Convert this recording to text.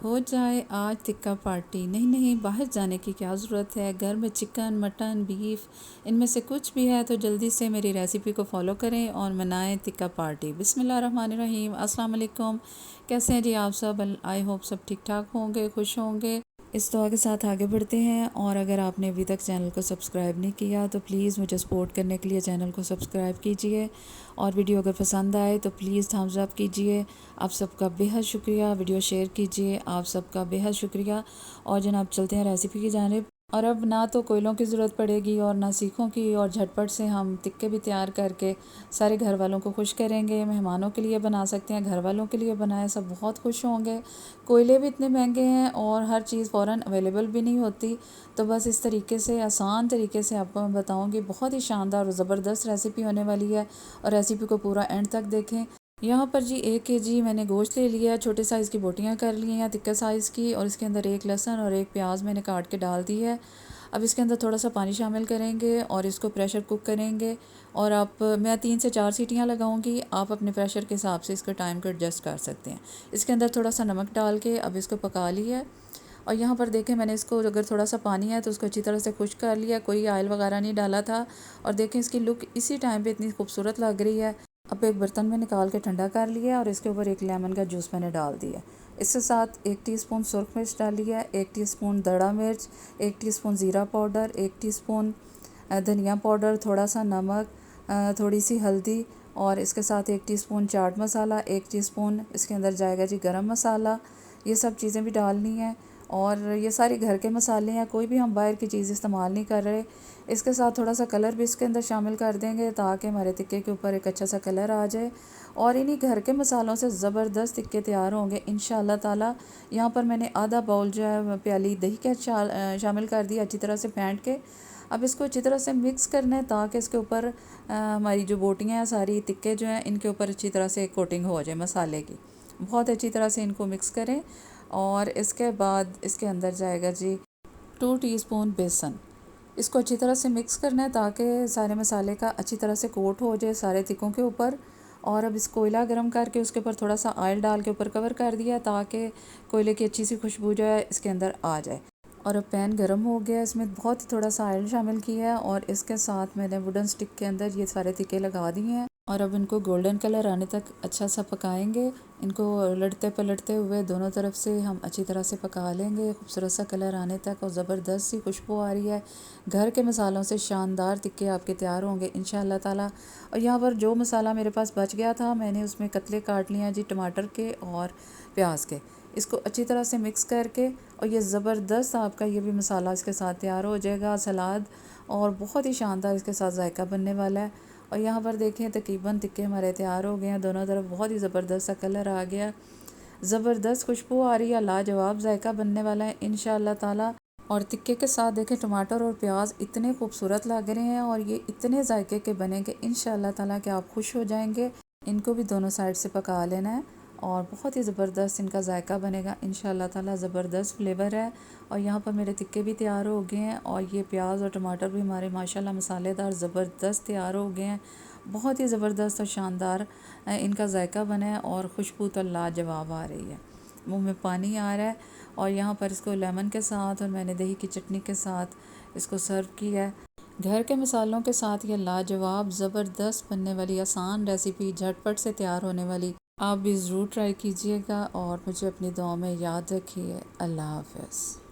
हो जाए आज टिक्का पार्टी। नहीं नहीं, बाहर जाने की क्या ज़रूरत है, घर में चिकन मटन बीफ इनमें से कुछ भी है तो जल्दी से मेरी रेसिपी को फॉलो करें और मनाएं टिक्का पार्टी। बिस्मिल्लाहिर्रहमानिर्रहीम, अस्सलाम वालेकुम। कैसे हैं जी आप सब? आई होप सब ठीक ठाक होंगे, खुश होंगे। इस दुआ के साथ आगे बढ़ते हैं। और अगर आपने अभी तक चैनल को सब्सक्राइब नहीं किया तो प्लीज़ मुझे सपोर्ट करने के लिए चैनल को सब्सक्राइब कीजिए, और वीडियो अगर पसंद आए तो प्लीज़ थम्स अप कीजिए। आप सबका बेहद शुक्रिया। वीडियो शेयर कीजिए, आप सबका बेहद शुक्रिया। और जनाब चलते हैं रेसिपी की जानिब। और अब ना तो कोयलों की ज़रूरत पड़ेगी और ना सीखों की, और झटपट से हम टिक्के भी तैयार करके सारे घर वालों को खुश करेंगे। मेहमानों के लिए बना सकते हैं, घर वालों के लिए बनाए, सब बहुत खुश होंगे। कोयले भी इतने महंगे हैं और हर चीज़ फ़ौरन अवेलेबल भी नहीं होती। तो बस इस तरीके से आसान तरीके से आपको मैं बताऊँगी। बहुत ही शानदार और ज़बरदस्त रेसिपी होने वाली है, और रेसिपी को पूरा एंड तक देखें। यहाँ पर जी 1 केजी मैंने गोश्त ले लिया है, छोटे साइज़ की बोटियाँ कर ली हैं तिक्का साइज़ की, और इसके अंदर 1 लहसुन और 1 प्याज मैंने काट के डाल दी है। अब इसके अंदर थोड़ा सा पानी शामिल करेंगे और इसको प्रेशर कुक करेंगे। और मैं 3 से 4 सीटियाँ लगाऊंगी, आप अपने प्रेशर के हिसाब से इसका टाइम को एडजस्ट कर सकते हैं। इसके अंदर थोड़ा सा नमक डाल के अब इसको पका लिया है। और यहाँ पर देखें मैंने इसको, अगर थोड़ा सा पानी है तो उसको अच्छी तरह से खुश्क कर लिया, कोई ऑयल वगैरह नहीं डाला था। और देखें इसकी लुक इसी टाइम पे इतनी खूबसूरत लग रही है। अब एक बर्तन में निकाल के ठंडा कर लिया, और इसके ऊपर 1 लेमन का जूस मैंने डाल दिया। इसके साथ 1 टीस्पून सुरख मिर्च डाली है, 1 टीस्पून दड़ा मिर्च, 1 टीस्पून ज़ीरा पाउडर, 1 टीस्पून धनिया पाउडर, थोड़ा सा नमक, थोड़ी सी हल्दी, और इसके साथ 1 टीस्पून चाट मसाला, 1 टीस्पून इसके अंदर जाएगा जी गरम मसाला। ये सब चीज़ें भी डालनी है, और ये सारे घर के मसाले हैं, कोई भी हम बाहर की चीज़ इस्तेमाल नहीं कर रहे। इसके साथ थोड़ा सा कलर भी इसके अंदर शामिल कर देंगे ताकि हमारे टिक्के के ऊपर एक अच्छा सा कलर आ जाए। और इन्हीं घर के मसालों से ज़बरदस्त टिक्के तैयार होंगे इंशाअल्लाह ताला। यहाँ पर मैंने आधा बाउल जो है प्याली दही का शामिल कर दिया, अच्छी तरह से फेंट के। अब इसको अच्छी तरह से मिक्स करना है ताकि इसके ऊपर हमारी जो बोटियाँ हैं सारी टिक्के जो हैं इनके ऊपर अच्छी तरह से कोटिंग हो जाए मसाले की। बहुत अच्छी तरह से इनको मिक्स करें, और इसके बाद इसके अंदर जाएगा जी 2 टीस्पून बेसन। इसको अच्छी तरह से मिक्स करना है ताकि सारे मसाले का अच्छी तरह से कोट हो जाए सारे टिक्कों के ऊपर। और अब इस कोयला गर्म करके उसके ऊपर थोड़ा सा ऑयल डाल के ऊपर कवर कर दिया ताकि कोयले की अच्छी सी खुशबू जो है इसके अंदर आ जाए। और अब पैन गर्म हो गया, इसमें बहुत ही थोड़ा सा ऑयल शामिल किया है, और इसके साथ मैंने वुडन स्टिक के अंदर ये सारे टिक्के लगा दिए हैं। और अब इनको गोल्डन कलर आने तक अच्छा सा पकाएंगे। इनको लड़ते पलटते हुए दोनों तरफ से हम अच्छी तरह से पका लेंगे खूबसूरत सा कलर आने तक, और ज़बरदस्त सी खुशबू आ रही है। घर के मसालों से शानदार टिक्के आपके तैयार होंगे इंशाअल्लाह ताला। और यहाँ पर जो मसाला मेरे पास बच गया था मैंने उसमें कतले काट लिए हैं जी टमाटर के और प्याज के। इसको अच्छी तरह से मिक्स करके, और ये ज़बरदस्त आपका ये भी मसाला इसके साथ तैयार हो जाएगा, सलाद, और बहुत ही शानदार इसके साथ जायका बनने वाला है। और यहाँ पर देखें तकरीबन टिक्के हमारे तैयार हो गए हैं, दोनों तरफ बहुत ही ज़बरदस्त सा कलर आ गया, ज़बरदस्त खुशबू आ रही है, लाजवाब जायका बनने वाला है इंशाअल्लाह ताला। और टिक्के के साथ देखें टमाटर और प्याज इतने खूबसूरत लग रहे हैं, और ये इतने जायके के बनेंगे इंशाअल्लाह ताला कि आप खुश हो जाएंगे। इनको भी दोनों साइड से पका लेना है, और बहुत ही ज़बरदस्त इनका जायका बनेगा इंशाअल्लाह ताला, ज़बरदस्त फ्लेवर है। और यहाँ पर मेरे टिक्के भी तैयार हो गए हैं, और ये प्याज और टमाटर भी हमारे माशाल्लाह मसालेदार ज़बरदस्त तैयार हो गए हैं। बहुत ही ज़बरदस्त और शानदार इनका जायका बना है, और खुशबू तो लाजवाब आ रही है, मुंह में पानी आ रहा है। और यहाँ पर इसको लेमन के साथ और मैंने दही की चटनी के साथ इसको सर्व किया है। घर के मसालों के साथ ये लाजवाब ज़बरदस्त बनने वाली आसान रेसिपी, झटपट से तैयार होने वाली, आप भी ज़रूर ट्राई कीजिएगा। और मुझे अपनी दुआ में याद रखिए। अल्लाह हाफ़िज़।